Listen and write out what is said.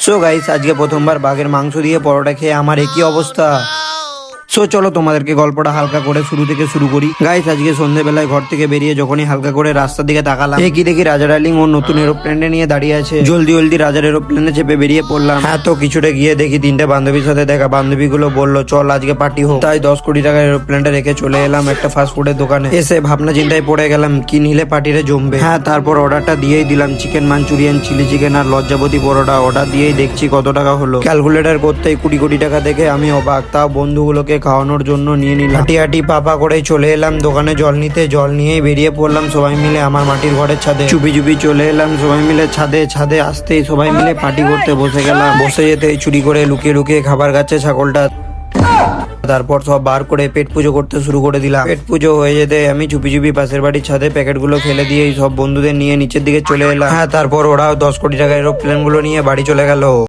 So guys, আজকে প্রথমবার বাঘের মাংস দিয়ে পরোটা খেয়ে আমার একই অবস্থা। সো চলো তোমাদেরকে গল্পটা হালকা করে শুরু থেকে শুরু করি। গাইস, আজকে সন্ধ্যেবেলায় ঘর থেকে বেরিয়ে যখনই হালকা করে রাস্তার দিকে তাকালাম, কি দেখি রাজা ডার্লিং ও নতুন এরোপ্লেনে নিয়ে দাঁড়িয়ে আছে। জলদি জলদি রাজার এরোপ্লেনে চেপে বেরিয়ে পড়লাম। হ্যাঁ, তো কিছুটা গিয়ে দেখি তিনটে বান্ধবীর সাথে দেখা। বান্ধবীগুলো বললো চল আজকে পার্টি হোক। তাই 10 কোটি টাকার এরোপ্লেনটা রেখে চলে এলাম একটা ফাস্ট ফুডের দোকানে। এসে ভাবনা চিন্তায় পড়ে গেলাম কি নিলে পার্টিরে জমবে। হ্যাঁ, তারপর অর্ডারটা দিয়েই দিলাম চিকেন মাঞ্চুরিয়ান, চিলি চিকেন আর লজ্জাপতি পরোটা। অর্ডার দিয়েই দেখছি কত টাকা হলো। ক্যালকুলেটর করতেই 20 কোটি টাকা দেখে আমি অবাক। তাও বন্ধুগুলোকে খাওয়ানোর জন্য নিয়ে নিলাম। হাঁটি হাঁটি পাপা করে চলে এলাম দোকানে জল নিতে। জল নিয়েই বেরিয়ে পড়লাম সবাই মিলে আমার মাটির ঘরের ছাদে। চুপি চুপি চলে এলাম সবাই মিলে ছাদে। ছাদে আসতেই সবাই মিলে পার্টি করতে বসে গেলাম। বসে যেতেই চুরি করে লুকিয়ে লুকিয়ে খাবার খাচ্ছে ছাগলটা। তারপর সব বার করে পেট পুজো করতে শুরু করে দিলাম। পেট পুজো হয়ে যেতে আমি চুপি চুপি পাশের বাড়ির ছাদে প্যাকেটগুলো ফেলে দিয়ে সব বন্ধুদের নিয়ে নিচের দিকে চলে এলাম। হ্যাঁ, তারপর ওরাও 10 কোটি টাকার এরোপ্লেন গুলো নিয়ে বাড়ি চলে গেল।